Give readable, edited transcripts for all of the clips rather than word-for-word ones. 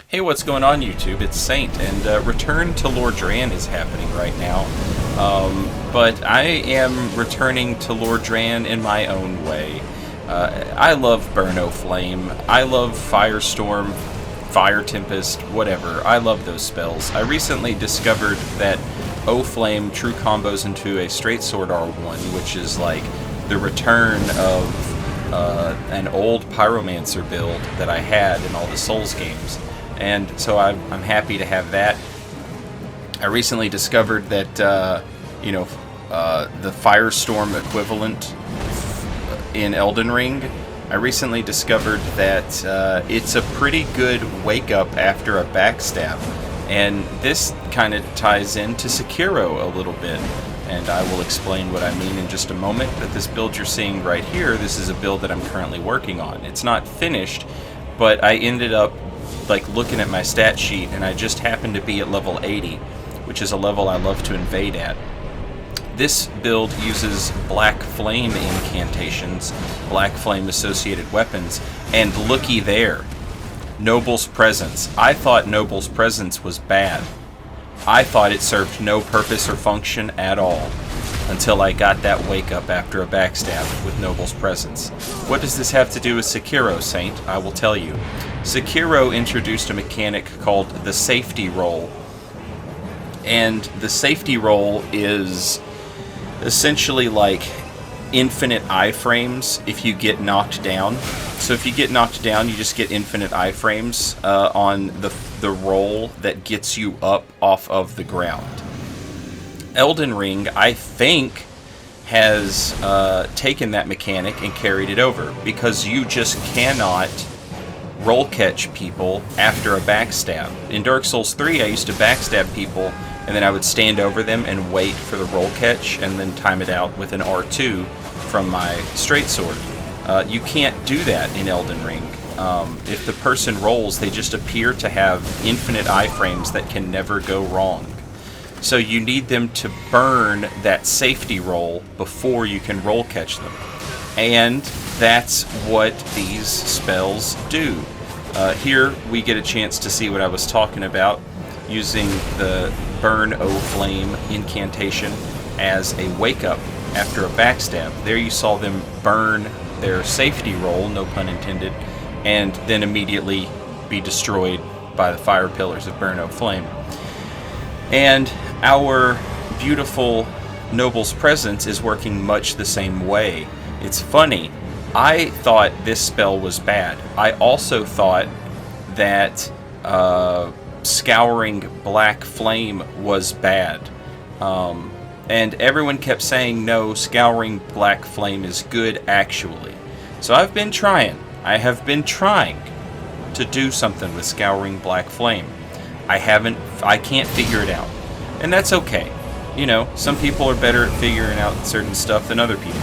Hey, what's going on, YouTube? It's Saint, and Return to Lord Dran is happening right now. But I am returning to Lord Dran in my own way. I love Burn O Flame. I love Firestorm, Fire Tempest, whatever. I love those spells. I recently discovered that O Flame true combos into a straight sword R1, which is like the return of an old Pyromancer build that I had in all the Souls games. And so I'm happy to have that. I recently discovered that, the Firestorm equivalent in Elden Ring, I recently discovered that it's a pretty good wake-up after a backstab. And this kind of ties into Sakiro a little bit. And I will explain what I mean in just a moment. But this build you're seeing right here, this is a build that I'm currently working on. It's not finished, but I ended up looking at my stat sheet, and I just happened to be at level 80, which is a level I love to invade at. This build uses Black Flame incantations, Black Flame associated weapons, and looky there, Noble's Presence. I thought Noble's Presence was bad. I thought it served no purpose or function at all, until I got that wake up after a backstab with Noble's Presence. What does this have to do with Sakiro, Saint? I will tell you. Sakiro introduced a mechanic called the safety roll. And the safety roll is essentially like infinite iframes if you get knocked down. So if you get knocked down, you just get infinite iframes on the roll that gets you up off of the ground. Elden Ring, I think, has taken that mechanic and carried it over, because you just cannot roll catch people after a backstab. In Dark Souls 3, I used to backstab people, and then I would stand over them and wait for the roll catch, and then time it out with an R2 from my straight sword. You can't do that in Elden Ring. If the person rolls, they just appear to have infinite iframes that can never go wrong. So you need them to burn that safety roll before you can roll catch them. And that's what these spells do. Here we get a chance to see what I was talking about, using the Burn O Flame incantation as a wake-up after a backstab. There you saw them burn their safety roll, no pun intended, and then immediately be destroyed by the fire pillars of Burn O Flame. And our beautiful Noble's Presence is working much the same way. It's funny. I thought this spell was bad. I also thought that Scouring Black Flame was bad. And everyone kept saying, no, Scouring Black Flame is good, actually. So I've been trying. I have been trying to do something with Scouring Black Flame. I can't figure it out. And that's okay. You know, some people are better at figuring out certain stuff than other people.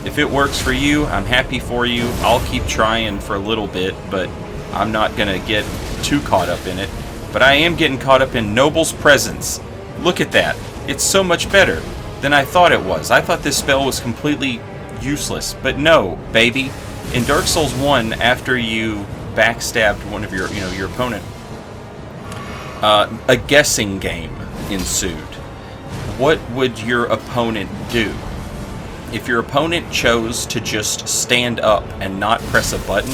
If it works for you, I'm happy for you. I'll keep trying for a little bit, but I'm not going to get too caught up in it. But I am getting caught up in Noble's Presence. Look at that. It's so much better than I thought it was. I thought this spell was completely useless. But no, baby. In Dark Souls 1, after you backstabbed one of your opponent, a guessing game ensued. What would your opponent do? If your opponent chose to just stand up and not press a button,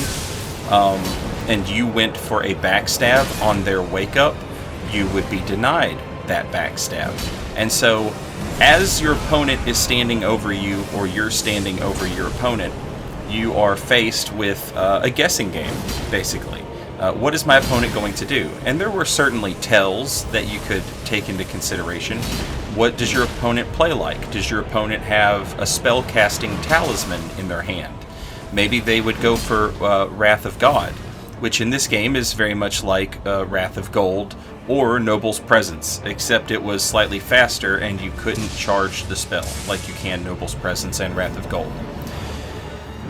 and you went for a backstab on their wake up, you would be denied that backstab. And so, as your opponent is standing over you, or you're standing over your opponent, you are faced with a guessing game, basically. What is my opponent going to do? And there were certainly tells that you could take into consideration. What does your opponent play like? Does your opponent have a spell-casting talisman in their hand? Maybe they would go for Wrath of God, which in this game is very much like Wrath of Gold or Noble's Presence, except it was slightly faster and you couldn't charge the spell like you can Noble's Presence and Wrath of Gold.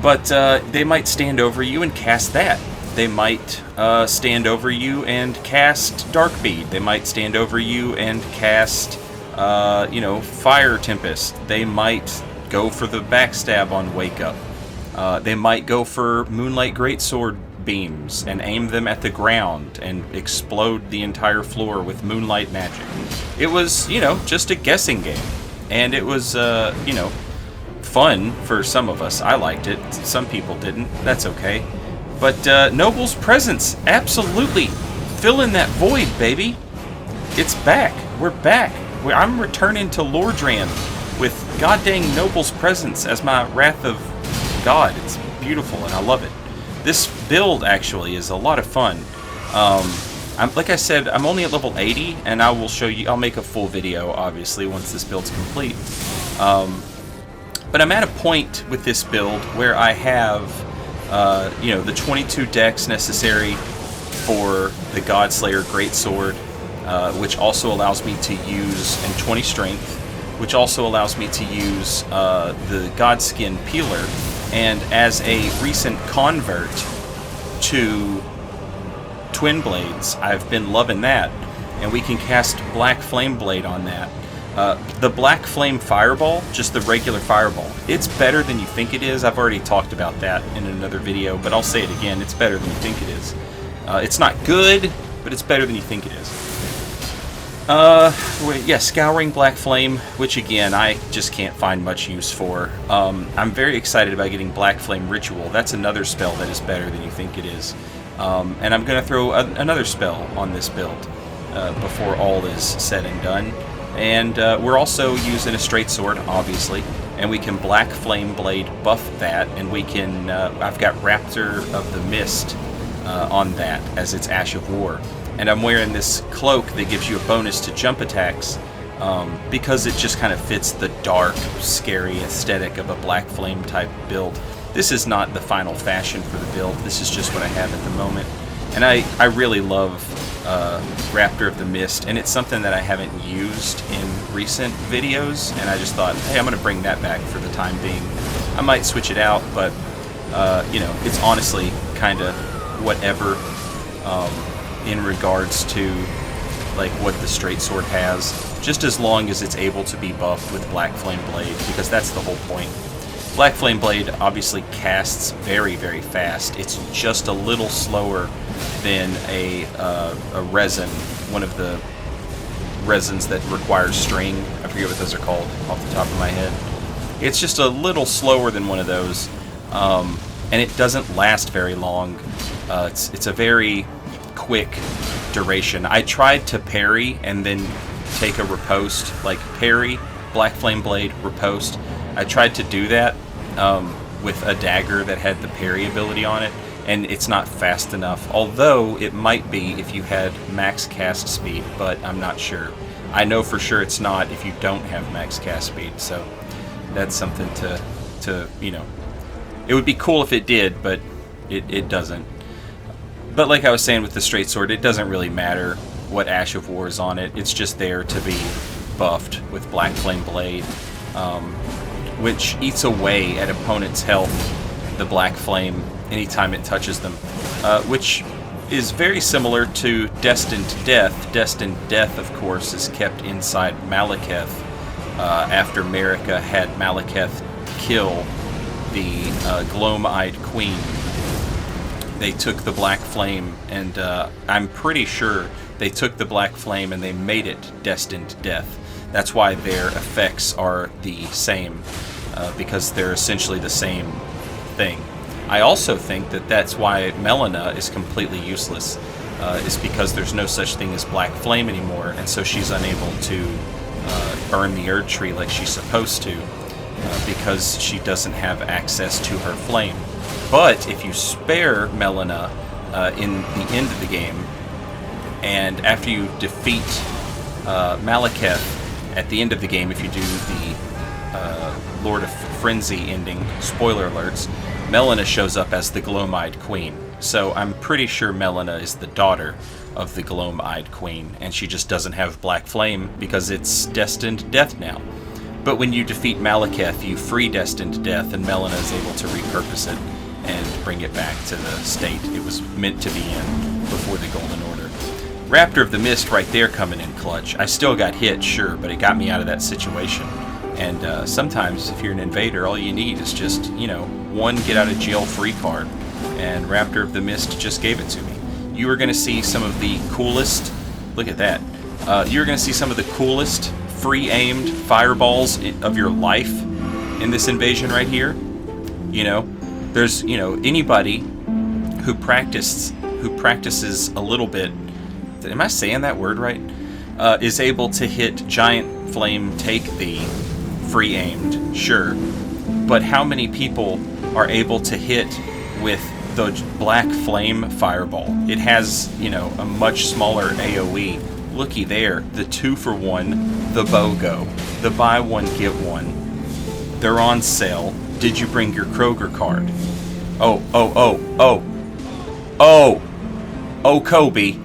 But they might stand over you and cast that. They might stand over you and cast Darkbead. They might stand over you and cast, Fire Tempest. They might go for the backstab on Wake Up. They might go for Moonlight Greatsword beams and aim them at the ground and explode the entire floor with moonlight magic. It was, you know, just a guessing game. And it was, you know, fun for some of us. I liked it. Some people didn't. That's okay. But Noble's Presence, absolutely filling that void, baby. It's back. We're back. I'm returning to Lordran with goddamn Noble's Presence as my Wrath of God. It's beautiful and I love it. This build actually is a lot of fun. Like I said, I'm only at level 80, and I will show you. I'll make a full video, obviously, once this build's complete. But I'm at a point with this build where I have, you know, the 22 dex necessary for the Godslayer Greatsword, which also allows me to use, and 20 strength, which also allows me to use the Godskin Peeler. And as a recent convert to Twin Blades, I've been loving that, and we can cast Black Flame Blade on that. The Black Flame Fireball, just the regular Fireball, it's better than you think it is. I've already talked about that in another video, but I'll say it again, it's better than you think it is. It's not good, but it's better than you think it is. Yeah, Scouring Black Flame, which again, I just can't find much use for. I'm very excited about getting Black Flame Ritual. That's another spell that is better than you think it is. And I'm going to throw another spell on this build before all is said and done. And we're also using a straight sword, obviously, and we can Black Flame Blade buff that, and we can, I've got Raptor of the Mist on that as its Ash of War. And I'm wearing this cloak that gives you a bonus to jump attacks because it just kind of fits the dark, scary aesthetic of a Black Flame type build. This is not the final fashion for the build, this is just what I have at the moment. And I really love Raptor of the Mist, and it's something that I haven't used in recent videos, and I just thought, hey, I'm going to bring that back for the time being. I might switch it out, but, you know, it's honestly kind of whatever in regards to like what the straight sword has, just as long as it's able to be buffed with Black Flame Blade, because that's the whole point. Black Flame Blade obviously casts very, very fast. It's just a little slower than a resin, one of the resins that requires string. I forget what those are called off the top of my head. It's just a little slower than one of those, and it doesn't last very long. It's a very quick duration. I tried to parry and then take a riposte, like parry, Black Flame Blade, riposte. I tried to do that with a dagger that had the parry ability on it, and it's not fast enough, although it might be if you had max cast speed, but I'm not sure. I know for sure it's not if you don't have max cast speed, so that's something to you know, it would be cool if it did, but it doesn't. But like I was saying with the straight sword, it doesn't really matter what Ash of War is on it. It's just there to be buffed with Black Flame Blade, which eats away at opponents' health, the Black Flame, anytime it touches them, which is very similar to Destined Death. Destined Death, of course, is kept inside Malekith after Marika had Malekith kill the Gloam-Eyed Queen. They took the Black Flame, and I'm pretty sure they took the Black Flame and they made it Destined Death. That's why their effects are the same, because they're essentially the same thing. I also think that that's why Melina is completely useless, is because there's no such thing as Black Flame anymore, and so she's unable to burn the Erd Tree like she's supposed to, because she doesn't have access to her flame. But if you spare Melina in the end of the game, and after you defeat Malekith at the end of the game, if you do the Lord of Frenzy ending, spoiler alerts, Melina shows up as the Gloam-Eyed Queen. So I'm pretty sure Melina is the daughter of the Gloam-Eyed Queen, and she just doesn't have Black Flame because it's Destined Death now. But when you defeat Malekith, you free Destined Death, and Melina is able to repurpose it and bring it back to the state it was meant to be in before the Golden Order. Raptor of the Mist right there coming in clutch. I still got hit, sure, but it got me out of that situation. And sometimes if you're an invader, all you need is just, you know, one get out of jail free card, and Raptor of the Mist just gave it to me. You are going to see some of the coolest, look at that, you're going to see some of the coolest free-aimed fireballs of your life in this invasion right here. You know, there's, you know, anybody who practices a little bit, am I saying that word right, is able to hit Giant Flame Take Thee free-aimed, sure, but how many people are able to hit with the Black Flame Fireball? It has, you know, a much smaller AoE. Looky there, the 2-for-1, the BOGO, the buy one get one. They're on sale. Did you bring your Kroger card? Oh, Kobe.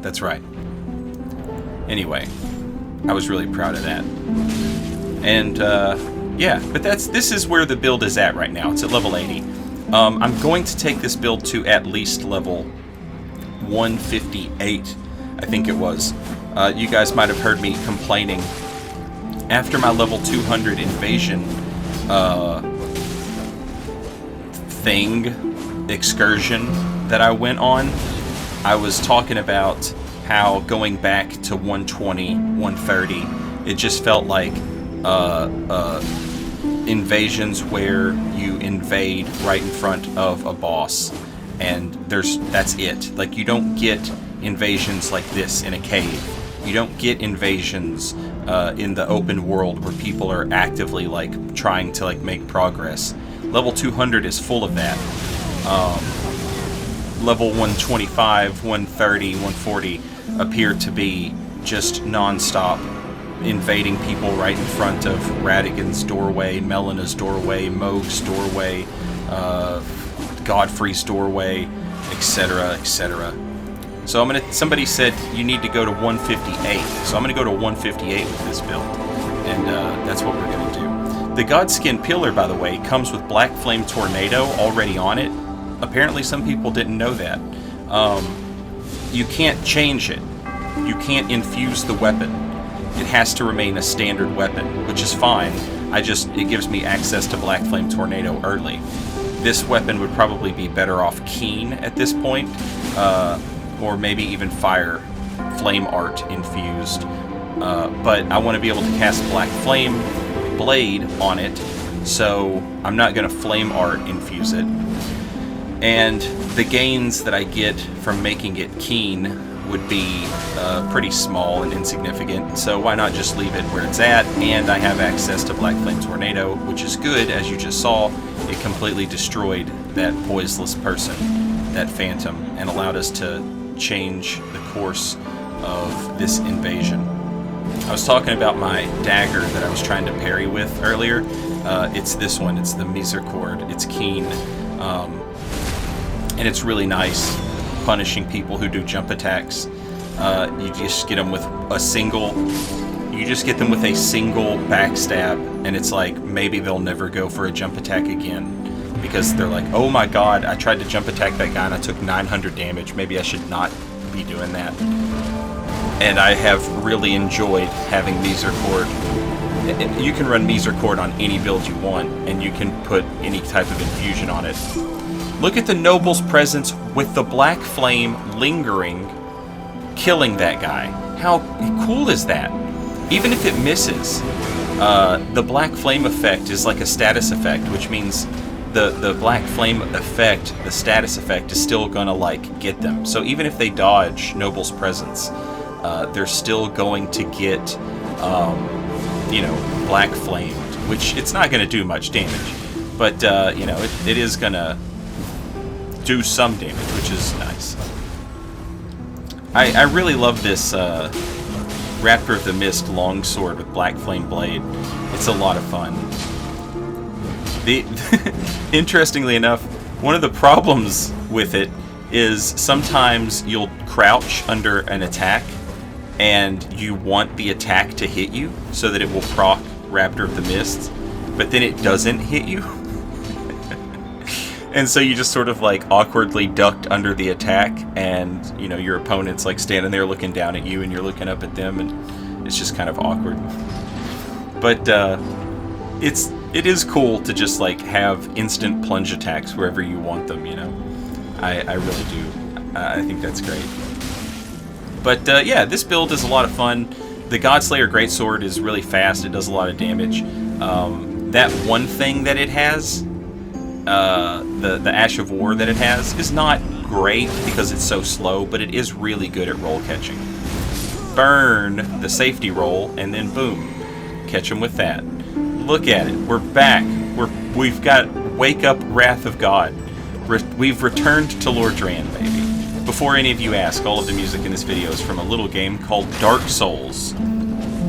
That's right. Anyway, I was really proud of that. And, yeah, but this is where the build is at right now. It's at level 80. I'm going to take this build to at least level 158, I think it was. You guys might have heard me complaining. After my level 200 invasion excursion that I went on, I was talking about how going back to 120, 130, it just felt like invasions where you invade right in front of a boss, and that's it. Like, you don't get invasions like this in a cave. You don't get invasions in the open world where people are actively like trying to like make progress. Level 200 is full of that. Level 125, 130, 140 appear to be just non-stop invading people right in front of Radigan's doorway, Melina's doorway, Moog's doorway, Godfrey's doorway, etc., etc. So somebody said you need to go to 158, so I'm gonna go to 158 with this build, and that's what we're gonna do. The Godskin Pillar, by the way, comes with Black Flame Tornado already on it. Apparently some people didn't know that. You can't change it. You can't infuse the weapon. It has to remain a standard weapon, which is fine. It gives me access to Black Flame Tornado early. This weapon would probably be better off Keen at this point, or maybe even Fire Flame Art infused. But I want to be able to cast Black Flame Blade on it, so I'm not going to Flame Art infuse it. And the gains that I get from making it Keen would be pretty small and insignificant, so why not just leave it where it's at? And I have access to Black Flame Tornado, which is good. As you just saw, it completely destroyed that poiseless person, that phantom, and allowed us to change the course of this invasion. I was talking about my dagger that I was trying to parry with earlier. It's this one. It's the Misericord. It's Keen, and it's really nice punishing people who do jump attacks. You just get them with a single backstab, and it's like maybe they'll never go for a jump attack again, because they're like, oh my god, I tried to jump attack that guy and I took 900 damage, maybe I should not be doing that. And I have really enjoyed having Misericord. You can run Misericord on any build you want, and you can put any type of infusion on it. Look at the Noble's Presence with the Black Flame lingering, killing that guy. How cool is that? Even if it misses, the Black Flame effect is like a status effect, which means the Black Flame effect, the status effect, is still gonna like get them. So even if they dodge Noble's Presence, they're still going to get, Black Flamed, which it's not gonna do much damage, but it is gonna do some damage, which is nice. I really love this Raptor of the Mist longsword with Black Flame Blade. It's a lot of fun. Interestingly enough, one of the problems with it is sometimes you'll crouch under an attack and you want the attack to hit you so that it will proc Raptor of the Mist, but then it doesn't hit you. And so you just sort of like awkwardly ducked under the attack, and your opponent's like standing there looking down at you and you're looking up at them, and it's just kind of awkward. But it is cool to just like have instant plunge attacks wherever you want them, you know. I really do. I think that's great. But yeah, this build is a lot of fun. The Godslayer Greatsword is really fast. It does a lot of damage. That one thing that it has, the Ash of War that it has, is not great because it's so slow, but it is really good at roll catching. Burn the safety roll, and then boom, catch them with that. Look at it. We're back. We've got Wake Up Wrath of God. We've returned to Lordran, baby. Before any of you ask, all of the music in this video is from a little game called Dark Souls.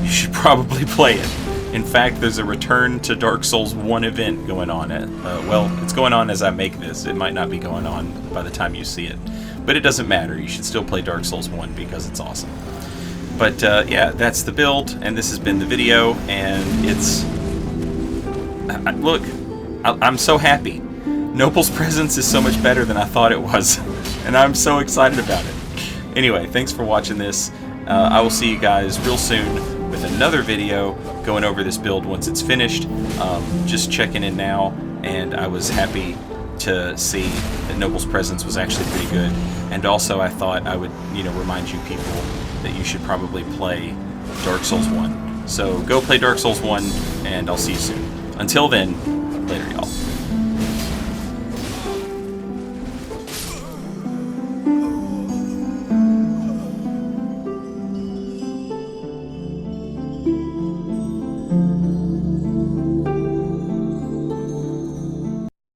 You should probably play it. In fact, there's a Return to Dark Souls 1 event going on. Well, it's going on as I make this. It might not be going on by the time you see it. But it doesn't matter. You should still play Dark Souls 1 because it's awesome. But yeah, that's the build, and this has been the video, and it's... look, I'm so happy. Noble's Presence is so much better than I thought it was, and I'm so excited about it. Anyway, thanks for watching this. I will see you guys real soon with another video going over this build once it's finished. Just checking in now, and I was happy to see that Noble's Presence was actually pretty good. And also I thought I would, you know, remind you people that you should probably play Dark Souls 1. So go play Dark Souls 1, and I'll see you soon. Until then, later y'all.